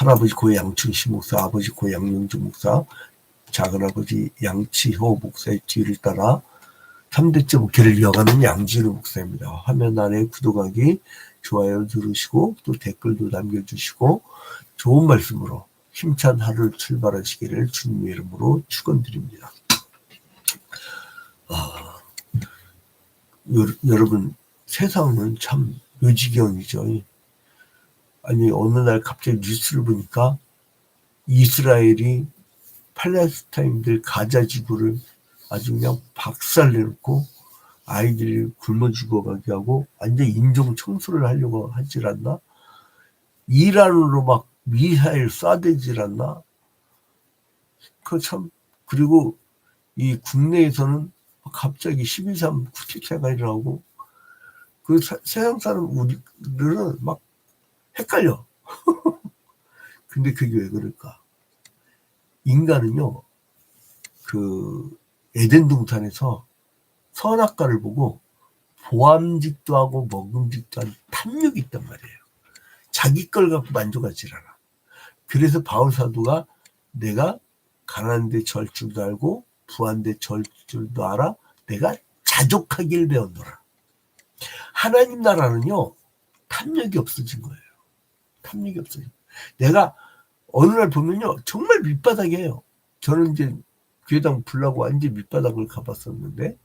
할아버지 고 양춘식 목사, 아버지 고 양명주 목사, 작은아버지 양치호 목사의 뒤를 따라 3대째 목회를 이어가는 양진우 목사입니다. 화면 아래 구독하기, 좋아요 누르시고 또 댓글도 남겨주시고 좋은 말씀으로 힘찬 하루를 출발하시기를 주님의 이름으로 축원드립니다. 여러분, 세상은 참 묘지경이죠. 아니 어느 날 갑자기 뉴스를 보니까 이스라엘이 팔레스타인들 가자 지구를 아주 그냥 박살내놓고 아이들이 굶어 죽어가게 하고 완전 인종 청소를 하려고 하질 않나? 이란으로 막 미사일 쏴대질 않나? 그리고 이 국내에서는 갑자기 12.3 쿠데타가 일어나고 세상 사람 우리들은 막 헷갈려. 근데 그게 왜 그럴까? 인간은요, 에덴 동산에서 선악과를 보고 보암직도 하고 먹음직도 한 탐욕이 있단 말이에요. 자기 걸 갖고 만족하지 않아. 그래서 바울 사도가 내가 가난한데 절 줄도 알고 부한데 절 줄도 알아. 내가 자족하길 배웠노라. 하나님 나라는요, 탐욕이 없어진 거예요. 탐욕이 없어진 거예요. 내가 어느 날 보면요, 정말 밑바닥이에요. 저는 이제 교회당 불나고 완전 밑바닥을 가봤었는데,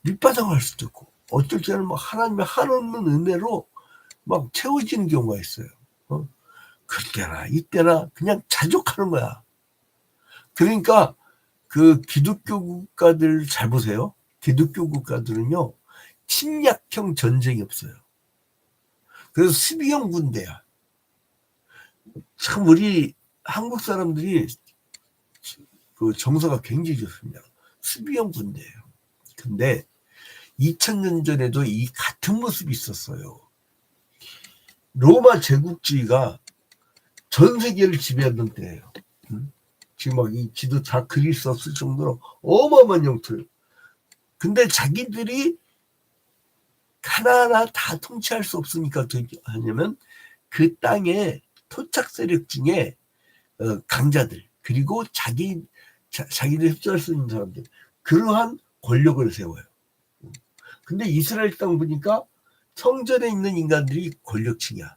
밑바닥을 할 수도 있고, 어쩔 때는 막 하나님의 한없는 은혜로 막 채워지는 경우가 있어요. 그때나 이때나 그냥 자족하는 거야. 그러니까 기독교 국가들 잘 보세요. 기독교 국가들은요, 침략형 전쟁이 없어요. 그래서 수비형 군대야. 참 우리 한국 사람들이 정서가 굉장히 좋습니다. 수비형 군대예요. 근데 2000년 전에도 이 같은 모습이 있었어요. 로마 제국주의가 전 세계를 지배하던 때예요. 지금 막 이 지도 다 그릴 수 없을 정도로 어마어마한 영토를. 근데 자기들이 하나하나 다 통치할 수 없으니까 어떻게 하냐면 그 땅에 토착 세력 중에 강자들 그리고 자기들 흡수할 수 있는 사람들 그러한 권력을 세워요. 근데 이스라엘 땅 보니까 성전에 있는 인간들이 권력층이야.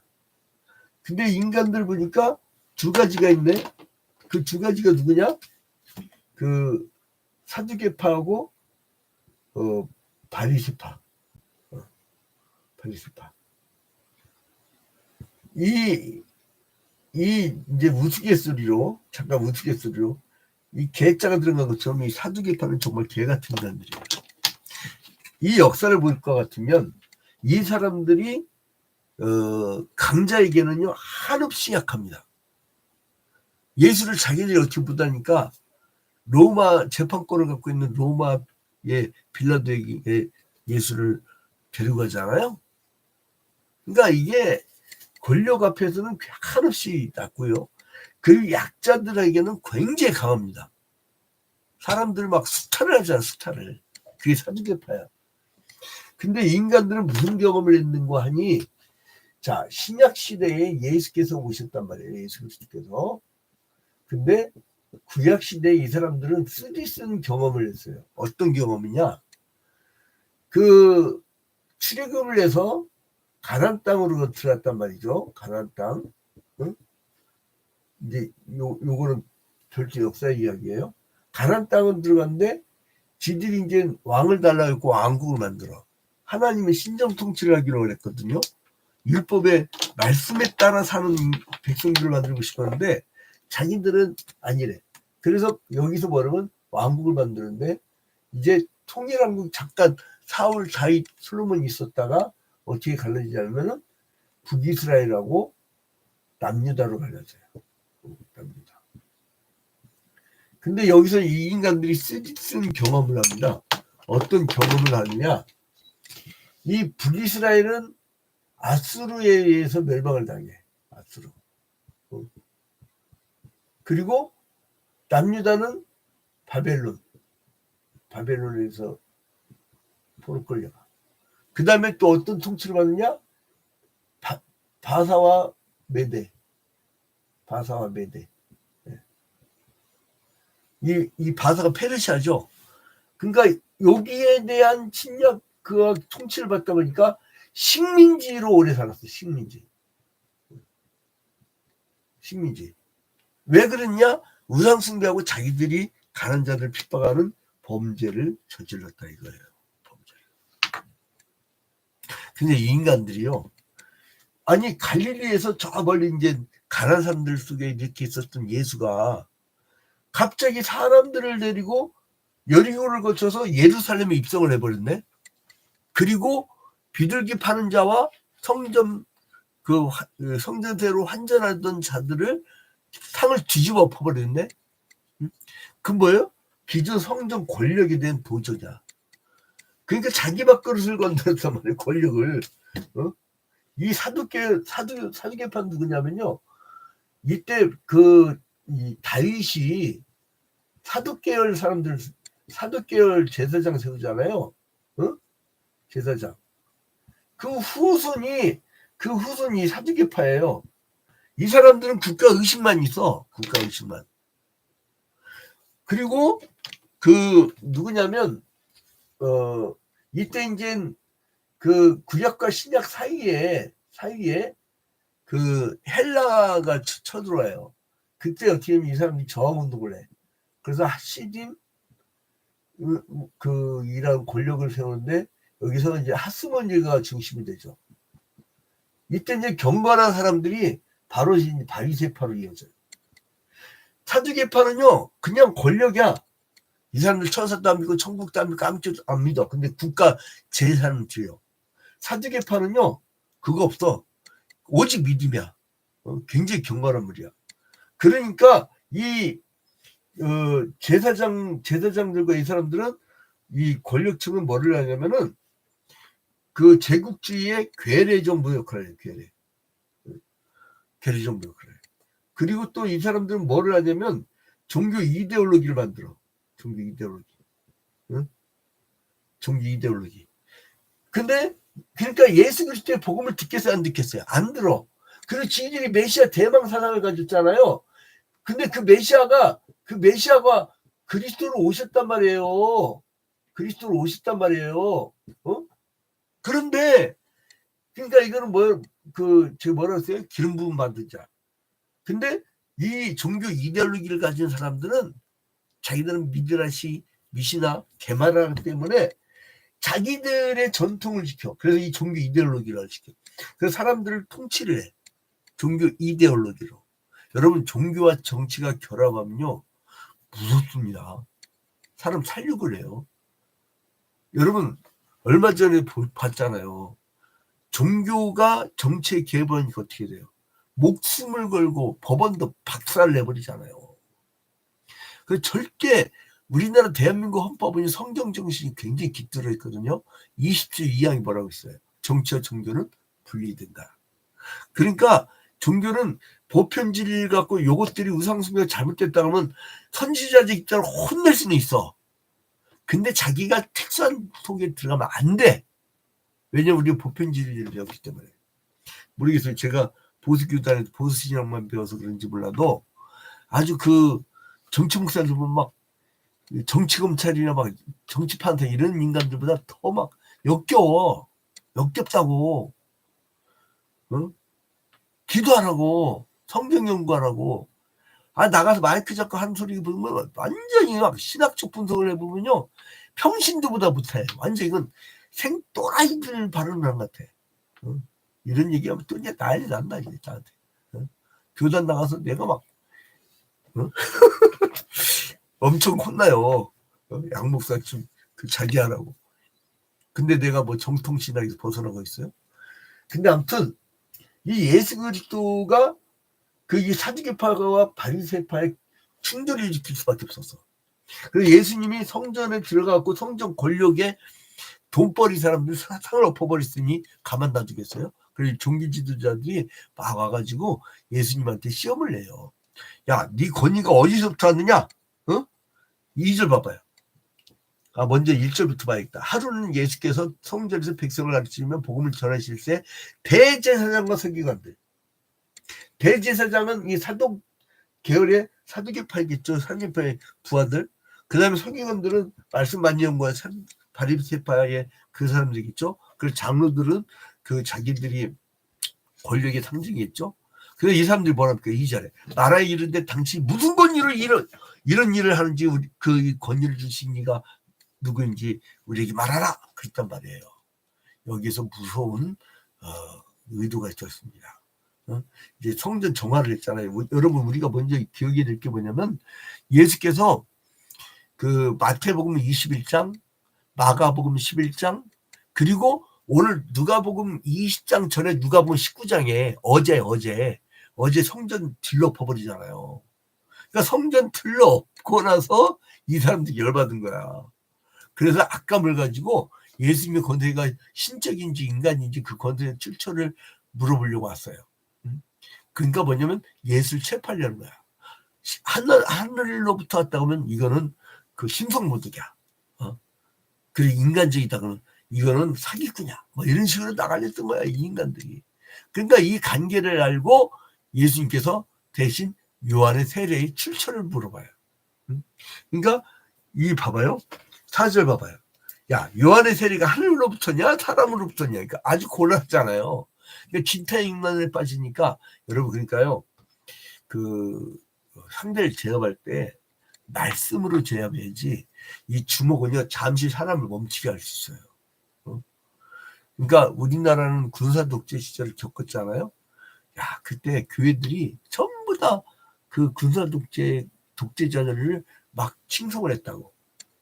근데 인간들 보니까 두 가지가 있네. 그 두 가지가 누구냐? 사두개파하고 바리새파. 바리새파. 이제 우스갯소리로 잠깐 우스갯소리로 이 개자가 들어간 것처럼 이 사두개파는 정말 개 같은 인간들이에요. 이 역사를 볼 것 같으면 이 사람들이 강자에게는요 한없이 약합니다. 예수를 자기들이 어떻게 보다니까 로마 재판권을 갖고 있는 로마의 빌라도에게 예수를 데려가잖아요. 그러니까 이게 권력 앞에서는 한없이 낮고요. 그리고 약자들에게는 굉장히 강합니다. 사람들 막 수탈을 하잖아, 수탈을. 그게 사두개파야. 근데 인간들은 무슨 경험을 했는고 하니, 자, 신약 시대에 예수께서 오셨단 말이에요. 예수 그리스도께서. 근데 구약 시대에 이 사람들은 쓰디쓴 경험을 했어요. 어떤 경험이냐? 출애굽을 해서 가나안 땅으로 들어갔단 말이죠. 가나안 땅. 응? 이제 요거는 별도 역사 이야기예요. 가나안 땅은 들어갔는데 지들이 이제 왕을 달라고 했고 왕국을 만들어. 하나님의 신정 통치를 하기로 했거든요. 율법의 말씀에 따라 사는 백성들을 만들고 싶었는데 자기들은 아니래. 그래서 여기서 뭐라면 왕국을 만드는데 이제 통일왕국 잠깐 사울, 다윗, 솔로몬이 있었다가 어떻게 갈라지냐면은 북이스라엘하고 남유다로 갈라져요. 남유다. 근데 여기서 이 인간들이 쓰디쓴 경험을 합니다. 어떤 경험을 하느냐? 이 북이스라엘은 아수르에 의해서 멸망을 당해. 아수르. 그리고 남유다는 바벨론에서 포로 끌려가. 그 다음에 또 어떤 통치를 받느냐? 바사와 메데. 바사와 메대. 이 바사가 페르시아죠. 그러니까 여기에 대한 침략 그 통치를 받다 보니까 식민지로 오래 살았어. 식민지. 왜 그랬냐? 우상 숭배하고 자기들이 가난한 자들 핍박하는 범죄를 저질렀다 이거예요. 범죄. 근데 이 인간들이요. 아니 갈릴리에서 저 멀리 이제 가난한 사람들 속에 이렇게 있었던 예수가 갑자기 사람들을 데리고 여리고를 거쳐서 예루살렘에 입성을 해버렸네. 그리고 비둘기 파는 자와 성전 그 성전대로 환전하던 자들을 상을 뒤집어 엎어버렸네. 그 뭐예요? 기존 성전 권력에 대한 도전이야. 그러니까 자기 밥그릇을 건드렸단 말이에요. 권력을. 이 사두개파 누구냐면요. 이때 이 다윗이 사두개열 사람들 사두개열 제사장 세우잖아요. 제사장. 그 후손이 사두개파예요. 이 사람들은 국가 의식만 있어. 국가 의식만. 그리고 누구냐면 이때 이제 그 구약과 신약 사이에 그 헬라가 쳐들어와요. 그때 어떻게 하면 이 사람이 저항운동을 해. 그래서 하시딤 이런 권력을 세우는데 여기서 이제 하스모니가 중심이 되죠. 이때 이제 경건한 사람들이 바로 바리새파로 이어져요. 사두개파는요 그냥 권력이야. 이 사람들 천사도 안 믿고 천국도 안 믿고 아무것도 안 믿어. 근데 국가 제사는 드려. 사두개파는요 그거 없어. 오직 믿음이야. 굉장히 경건한 물이야. 그러니까 이 제사장들과 이 사람들은 이 권력층은 뭐를 하냐면은 그 제국주의의 괴뢰 정부 역할을 해요. 괴뢰 정부 역할을 해요. 그리고 또 이 사람들은 뭐를 하냐면 종교 이데올로기를 만들어. 종교 이데올로기. 근데 그러니까 예수 그리스도의 복음을 듣겠어요, 안 듣겠어요? 안 들어. 그리고 지들이 메시아 대망 사상을 가졌잖아요. 근데 그 메시아가 그리스도로 오셨단 말이에요. 그런데 그러니까 이거는 제가 뭐라 했어요? 기름 부음 받은 자. 근데 이 종교 이데올로기를 가진 사람들은 자기들은 미드라시, 미시나, 게마라기 때문에 자기들의 전통을 지켜. 그래서 이 종교 이데올로기를 지켜. 그래서 사람들을 통치를 해. 종교 이데올로기로. 여러분 종교와 정치가 결합하면요 무섭습니다. 사람 살육을 해요. 여러분 얼마 전에 봤잖아요. 종교가 정치에 개입하니까 어떻게 돼요? 목숨을 걸고 법원도 박살 내버리잖아요. 그 절대 우리나라 대한민국 헌법은 성경 정신이 굉장히 깃들어 있거든요. 20조 2항이 뭐라고 있어요? 정치와 종교는 분리된다. 그러니까 종교는 보편질 갖고 요것들이 우상숭배가 잘못됐다 하면 선지자적 입장을 혼낼 수는 있어. 근데 자기가 특수한 속에 들어가면 안 돼. 왜냐면 우리가 보편질을 배웠기 때문에. 모르겠어요. 제가 보수교단에서 보수신앙만 배워서 그런지 몰라도 아주 정치 목사들 보면 막 정치검찰이나 막 정치판사 이런 인간들보다 더 막 역겹다고. 기도하라고 성경 연구하라고. 나가서 마이크 잡고 하는 소리 보면 완전히 막 신학적 분석을 해보면요 평신도보다 못해. 완전 이건 생또라이들 발언을 한 것 같아. 이런 얘기하면 또 이제 난리 난다 이제 나한테. 교단 나가서 내가 막 엄청 혼나요. 양 목사 좀 자기 하라고. 근데 내가 뭐 정통신학에서 벗어나고 있어요? 근데 아무튼 이 예수 그리스도가 이 사두개파와 바리새파의 충돌을 일으킬 수밖에 없었어. 그래서 예수님이 성전에 들어가고 성전 권력에 돈벌이 사람들 상을 엎어버렸으니 가만 놔두겠어요? 그래서 종교 지도자들이 막 와가지고 예수님한테 시험을 내요. 야, 네 권위가 어디서부터 왔느냐? 2절 봐봐요. 먼저 1절부터 봐야겠다. 하루는 예수께서 성전에서 백성을 가르치면 복음을 전하실 때 대제사장과 서기관들. 대제사장은 이 계열의 사두개파이겠죠. 사두개파의 부하들. 그 다음에 서기관들은 말씀 많이 연구한 바리새파의 그 사람들이겠죠. 그리고 장로들은 그 자기들이 권력의 상징이겠죠. 그래서 이 사람들이 뭐랍니까? 2절에 나라에 이르는데 당신이 무슨 권위를 이런 일을 하는지 그 권위를 주신 이가 누구인지 우리에게 말하라. 그랬단 말이에요. 여기서 무서운 의도가 있었습니다. 이제 성전 정화를 했잖아요. 여러분 우리가 먼저 기억해야 될 게 뭐냐면 예수께서 그 마태복음 21장, 마가복음 11장, 그리고 오늘 누가복음 20장 전에 누가복음 19장에 어제 성전 들러엎어버리잖아요. 그러니까 성전 들러엎고 나서 이 사람들이 열받은 거야. 그래서 악감을 가지고 예수님의 권세가 신적인지 인간인지 그 권세의 출처를 물어보려고 왔어요. 그러니까 뭐냐면 예수를 체포하려는 거야. 하늘로부터 왔다 하면 이거는 그 신성모독이야. 그리고 인간적이다 그러면 이거는 사기꾼이야. 뭐 이런 식으로 나가렸던 거야, 이 인간들이. 그러니까 이 관계를 알고 예수님께서 대신 요한의 세례의 출처를 물어봐요. 그러니까 이 봐봐요. 4절 봐봐요. 야, 요한의 세례가 하늘로부터냐 사람으로부터냐. 그러니까 아주 곤란하잖아요. 그러니까 진타인간에 빠지니까 여러분 그러니까요. 그 상대를 제압할 때 말씀으로 제압해야지 이 주먹은요 잠시 사람을 멈추게 할 수 있어요. 그러니까 우리나라는 군사 독재 시절을 겪었잖아요. 야, 그때 교회들이 전부 다 그 군사 독재자들을 막 칭송을 했다고.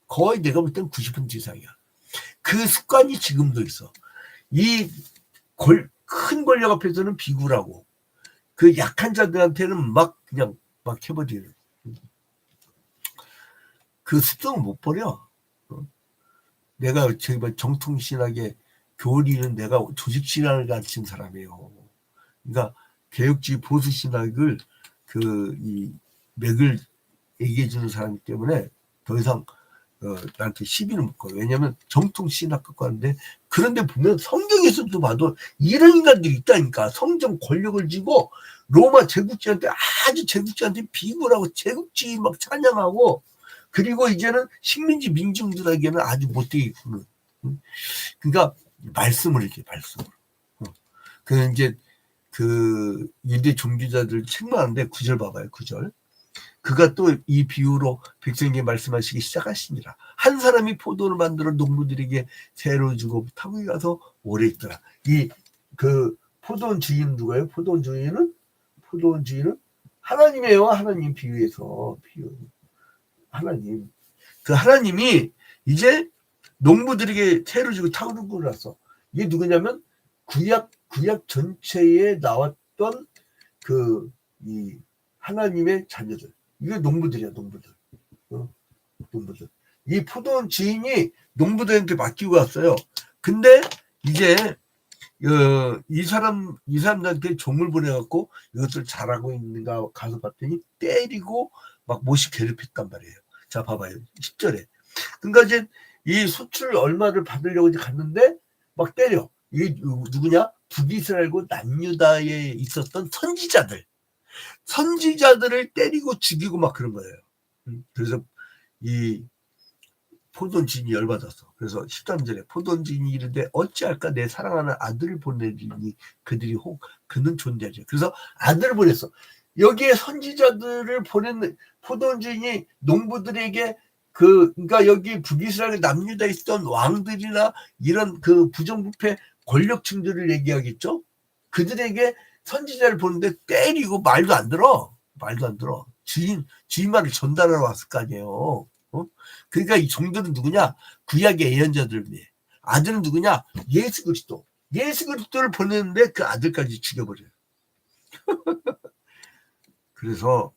거의 내가 볼 땐 90% 이상이야. 그 습관이 지금도 있어. 이 큰 권력 앞에서는 비굴하고 그 약한 자들한테는 막 그냥 막 해버리는 그 습성을 못 버려. 내가 저기 정통신학의 교리는 내가 조직신학을 가르친 사람이에요. 그러니까 개혁주의 보수신학을 이 맥을 얘기해 주는 사람이기 때문에 더 이상 나한테 시비는 못 걸어. 왜냐면 정통신학 갖고 하는데 그런데 보면 성경에서도 봐도 이런 인간들이 있다니까. 성전 권력을 쥐고 로마 제국주의한테 아주 제국주의한테 비굴하고 제국주의 막 찬양하고 그리고 이제는 식민지 민중들에게는 아주 못되게 구는. 그러니까 말씀을 이렇게 말씀으로. 그 이제 그 유대 종교자들 책망하는데 9절 봐봐요. 9절. 그가 또 이 비유로 백성에게 말씀하시기 시작하시니라. 한 사람이 포도를 만들어 농부들에게 새로 주고 타국에 가서 오래 있더라. 이 그 포도원 주인은 누가요? 포도원 주인은 하나님이에요. 하나님 비유. 하나님. 그 하나님이 이제 농부들에게 새로 주고 타국을 갔어. 이게 누구냐면 구약 전체에 나왔던 이 하나님의 자녀들. 이게 농부들이야, 농부들. 농부들. 이 포도원 주인이 농부들한테 맡기고 왔어요. 근데 이제 이 사람들한테 종을 보내갖고 이것들 잘하고 있는가 가서 봤더니 때리고 막 못이 괴롭혔단 말이에요. 자, 봐봐요. 10절에. 그러니까 이제 이 소출 얼마를 받으려고 이제 갔는데 막 때려. 이게 누구냐? 북이스라엘과 남유다에 있었던 선지자들을 때리고 죽이고 막 그런 거예요. 그래서 이 포도원 주인이 열받았어. 그래서 13절에 포도원 주인이 이르되 어찌할까 내 사랑하는 아들을 보내리니 그는 존재하죠. 그래서 아들을 보냈어. 여기에 선지자들을 보낸 포도원 주인이 농부들에게 그러니까 여기 북이스라엘 남유다에 있던 왕들이나 이런 그 부정부패 권력층들을 얘기하겠죠. 그들에게 선지자를 보는데 때리고 말도 안 들어. 주인 말을 전달하러 왔을 거 아니에요. 그러니까 이 종들은 누구냐? 구약의 예언자들 위해. 아들은 누구냐? 예수 그리스도를 보냈는데 그 아들까지 죽여버려요. 그래서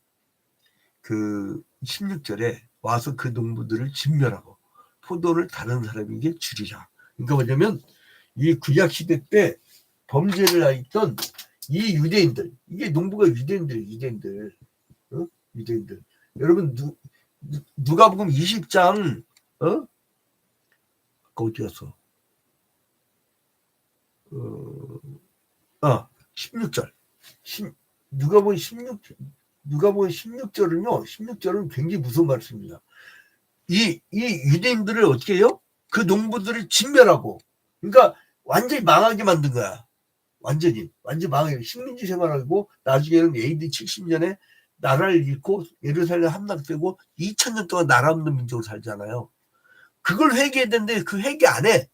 그 16절에 와서 그 농부들을 진멸하고 포도를 다른 사람에게 주리라. 그러니까 뭐냐면 이 구약 시대 때 범죄를 하였던 이 유대인들, 이게 농부가 유대인들. 여러분 누가복음 20장 어디 갔어? 16절. 누가복음 누가복음 16절은요. 16절은 굉장히 무서운 말씀입니다. 이 유대인들을 어떻게 해요? 그 농부들을 진멸하고, 그러니까 완전히 망하게 만든 거야. 완전히 망하게. 식민지 생활하고 나중에는 AD 70년에 나라를 잃고 예루살렘 함락되고 2000년 동안 나라 없는 민족으로 살잖아요. 그걸 회개해야 되는데 그 회개 안 해.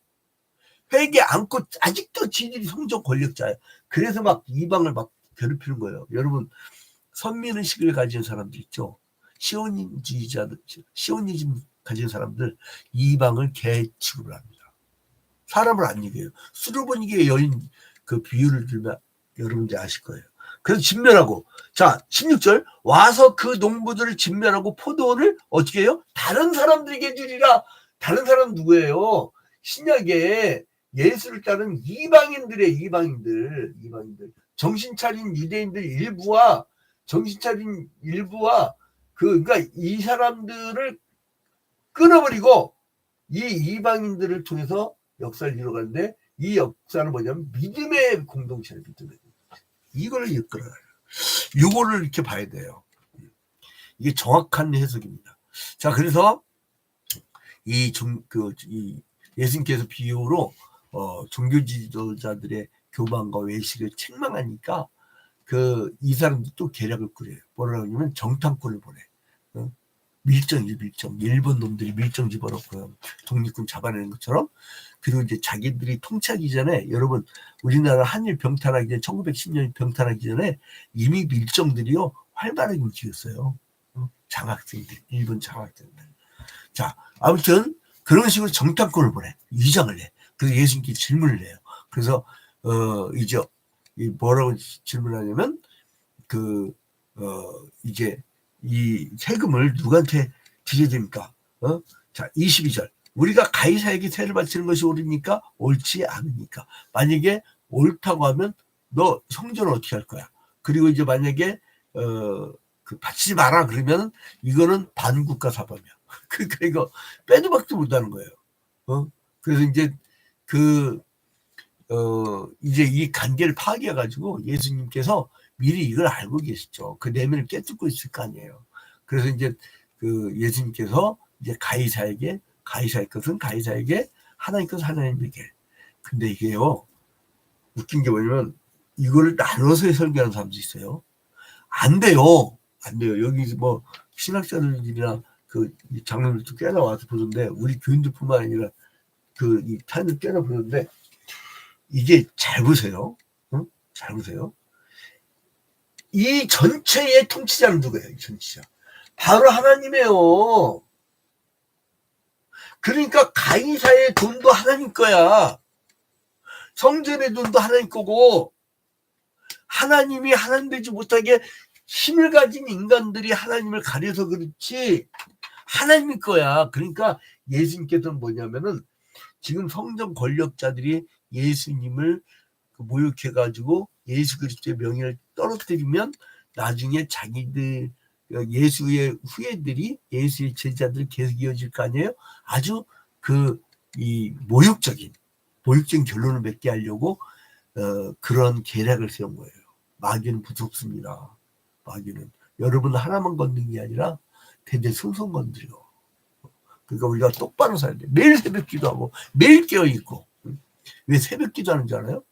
회개 않고 아직도 지들이 성적 권력자예요. 그래서 막 이방을 막 괴롭히는 거예요. 여러분, 선민의식을 가진 사람들 있죠. 시오니즘주의자들, 시오니즘 가진 사람들 이방을 개 취급을 합니다. 사람을 안 이겨요. 수르보니게 여인 그 비유를 들면 여러분들 아실 거예요. 그래서 진멸하고, 자 16절 와서 그 농부들을 진멸하고 포도원을 어떻게 해요? 다른 사람들에게 주리라. 다른 사람 누구예요? 신약에 예수를 따른 이방인들 정신 차린 유대인들 일부와 정신 차린 일부와 그러니까 이 사람들을 끊어버리고 이 이방인들을 통해서 역사를 이뤄가는데, 이 역사는 뭐냐면 믿음의 공동체를 믿음의 이걸 이끌어요. 이거를 이렇게 봐야 돼요. 이게 정확한 해석입니다. 자, 그래서 이 예수님께서 비유로 종교 지도자들의 교만과 외식을 책망하니까 이 사람들 또 계략을 꾸려요. 뭐라고 하냐면 정탐꾼을 보내. 밀정. 일본 놈들이 밀정 집어넣고요. 독립군 잡아내는 것처럼. 그리고 이제 자기들이 통치하기 전에, 여러분, 우리나라 한일 병탄하기 전에, 1910년 병탄하기 전에 이미 밀정들이요, 활발하게 움직였어요. 장학생들, 일본 장학생들. 자, 아무튼, 그런 식으로 정탐꾼을 보내. 위장을 해. 그래서 예수님께 질문을 해요. 그래서, 이제, 뭐라고 질문하냐면, 이제, 이 세금을 누구한테 드려야 됩니까? 자, 22절. 우리가 가이사에게 세를 바치는 것이 옳으니까 옳지 않으니까. 만약에 옳다고 하면 너 성전을 어떻게 할 거야? 그리고 이제 만약에 바치지 마라 그러면 이거는 반국가 사범이야. 그러니까 이거 빼도 박도 못하는 거예요. 그래서 이제 이제 이 관계를 파악해 가지고 예수님께서 미리 이걸 알고 계시죠. 그 내면을 깨뚫고 있을 거 아니에요. 그래서 이제 예수님께서 이제 가이사의 것은 가이사에게, 하나님 것은 하나님에게. 근데 이게요, 웃긴 게 뭐냐면 이거를 나눠서 설교하는 사람도 있어요. 안 돼요. 여기 뭐 신학자들이나 장로들도 꽤나 와서 보는데, 우리 교인들뿐만 아니라 이 타인들 꽤나 보는데, 이게 잘 보세요. 잘 보세요. 이 전체의 통치자는 누구예요? 이 전치자. 바로 하나님이에요. 그러니까 가이사의 돈도 하나님 거야. 성전의 돈도 하나님 거고, 하나님이 하나님 되지 못하게 힘을 가진 인간들이 하나님을 가려서 그렇지 하나님이 거야. 그러니까 예수님께서는 뭐냐면은, 지금 성전 권력자들이 예수님을 모욕해가지고 예수 그리스도의 명예를 떨어뜨리면 나중에 자기들 예수의 후예들이, 예수의 제자들이 계속 이어질 거 아니에요. 아주 이 모욕적인 결론을 맺게 하려고 그런 계략을 세운 거예요. 마귀는 무섭습니다. 마귀는 여러분 하나만 건드는 게 아니라 대대손손 건드려. 그러니까 우리가 똑바로 살아야 돼. 매일 새벽 기도하고 매일 깨어있고. 왜 새벽 기도하는 줄 알아요?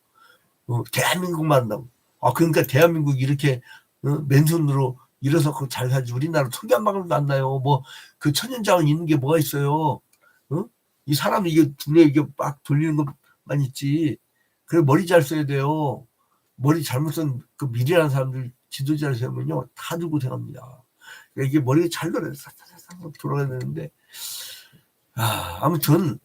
대한민국만 한다고. 그러니까 대한민국 이렇게 맨손으로 일어서고 잘 살지. 우리나라 토기 한 방울도 안 나요. 뭐 그 천연자원 있는 게 뭐가 있어요? 이 사람이 이게 두뇌 이게 막 돌리는 것만 있지. 그래 머리 잘 써야 돼요. 머리 잘못 쓴 미래라는 사람들 지도자를 세우면요 다 들고 생각합니다. 그러니까 이게 머리가 잘 돌아야 싹싹싹 돌아가야 되는데, 아무튼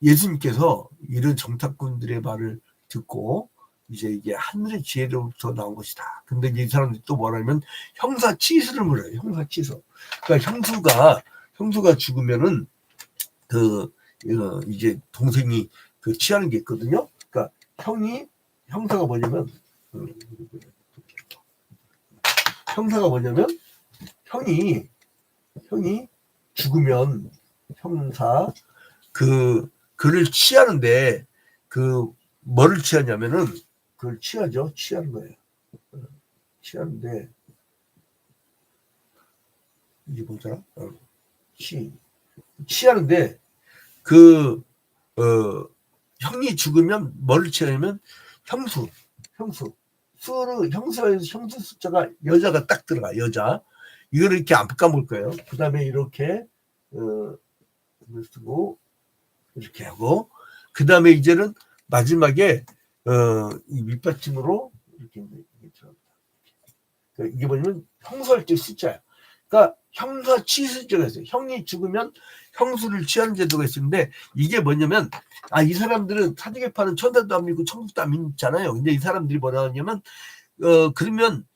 예수님께서 이런 정탐꾼들의 말을 듣고 이제 이게 하늘의 지혜로부터 나온 것이다. 근데 이 사람들이 또 뭐라면 형사치수를 물어요. 형사치수. 그러니까 형수가 죽으면은 이제 동생이 취하는 게 있거든요. 그러니까 형사가 뭐냐면 형이 죽으면 형사 그를 취하는데 뭐를 취하냐면은 그걸 취하는 거예요. 취하는데 이게 뭐더라? 취하는데 그 형이 죽으면 뭐를 취하냐면 형수 수를 형수에서 형수 숫자가 여자가 딱 들어가. 여자 이거를 이렇게 안 까먹을 거예요. 그 다음에 이렇게 쓰고 이렇게 하고 그 다음에 이제는 마지막에 이 밑받침으로 이렇게 이게 뭐냐면 형수할 때 숫자야. 그러니까 형사 취수제가 있어요. 형이 죽으면 형수를 취하는 제도가 있는데 이게 뭐냐면 이 사람들은 사두개파는 천사도 안 믿고 천국도 안 믿잖아요. 근데 이 사람들이 뭐라 하냐면 그러면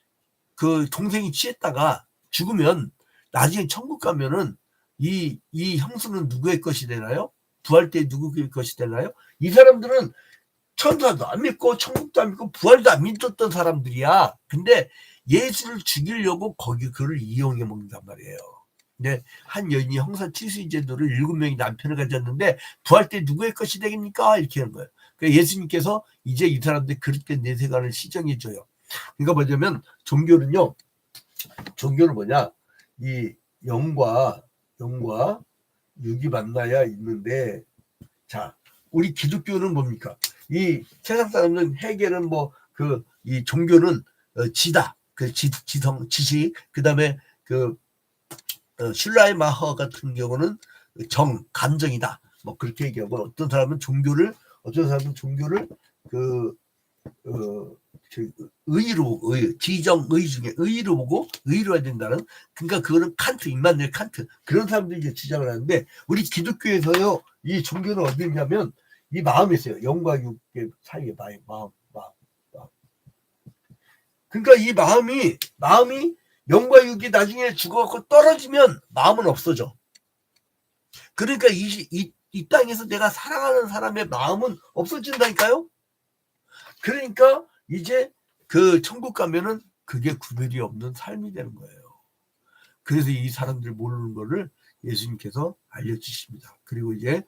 그 동생이 취했다가 죽으면 나중에 천국 가면은 이 형수는 누구의 것이 되나요? 부활 때 누구의 것이 되나요? 이 사람들은 천사도 안 믿고 천국도 안 믿고 부활도 안 믿었던 사람들이야. 근데 예수를 죽이려고 거기 그를 이용해 먹는단 말이에요. 근데 한 여인이 형사 취수인 제도를 7명이 남편을 가졌는데 부활 때 누구의 것이 되겠습니까? 이렇게 하는 거예요. 그러니까 예수님께서 이제 이 사람들 그렇게 내세관을 시정해 줘요. 그러니까 뭐냐면 종교는 뭐냐? 이 영과 육이 만나야 있는데, 자, 우리 기독교는 뭡니까? 이 세상 사람은 해결은 이 종교는 지다, 지식, 그 다음에 슐라이 마허 같은 경우는 감정이다. 뭐 그렇게 얘기하고 어떤 사람은 종교를 지정의 중에 의의로 보고 의의로 해야 된다는, 그러니까 그거는 임마누엘 칸트 그런 사람들이 이제 주장을 하는데, 우리 기독교에서요 이 종교는 어디 있냐면 이 마음에 있어요. 영과 육의 사이에 마음. 그러니까 이 마음이 영과 육이 나중에 죽어갖고 떨어지면 마음은 없어져. 그러니까 이 땅에서 내가 사랑하는 사람의 마음은 없어진다니까요. 그러니까 이제 그 천국 가면은 그게 구별이 없는 삶이 되는 거예요. 그래서 이 사람들 모르는 거를 예수님께서 알려주십니다. 그리고 이제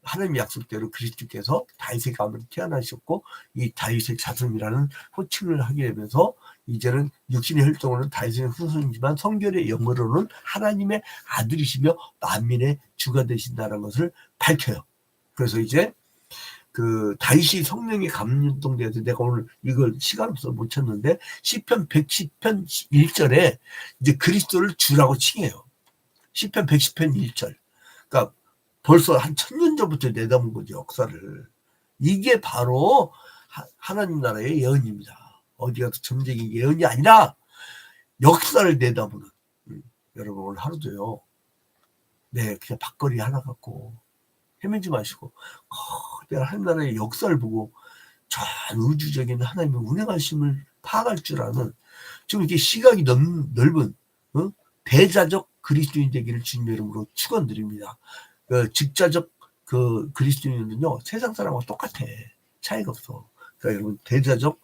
하나님 약속대로 그리스도께서 다윗의 가문으로 태어나셨고 이 다윗의 자손이라는 호칭을 하게 되면서 이제는 육신의 혈통으로는 다윗의 후손이지만 성결의 영으로는 하나님의 아들이시며 만민의 주가 되신다는 것을 밝혀요. 그래서 이제 다윗이 성령에 감동돼서 내가 오늘 이걸 시간 없어서 못 쳤는데 시편 110편 1절에 이제 그리스도를 주라고 칭해요. 시편 110편 1절. 그러니까 벌써 한 1000년 전부터 내다본 거죠, 역사를. 이게 바로 하나님 나라의 예언입니다. 어디 가서 점쟁이 예언이 아니라 역사를 내다보는. 여러분 오늘 하루도요. 그냥 밥거리 하나 갖고 헤매지 마시고 내가 하나님 나라의 역사를 보고 전 우주적인 하나님의 운행하심을 파악할 줄 아는 좀 이렇게 시각이 넓은 대자적 그리스도인 되기를 주님의 이름으로 축원드립니다. 직자적 그리스도인은요 세상 사람과 똑같아. 차이가 없어. 그러니까 여러분 대자적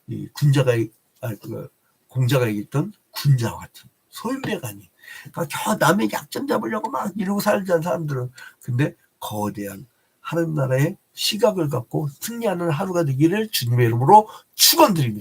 이 공자가 얘기했던 군자와 같은 소인배가 아닌, 그러니까 남의 약점 잡으려고 막 이러고 살자는 사람들은, 근데 거대한 하늘 나라의 시각을 갖고 승리하는 하루가 되기를 주님의 이름으로 축원드립니다.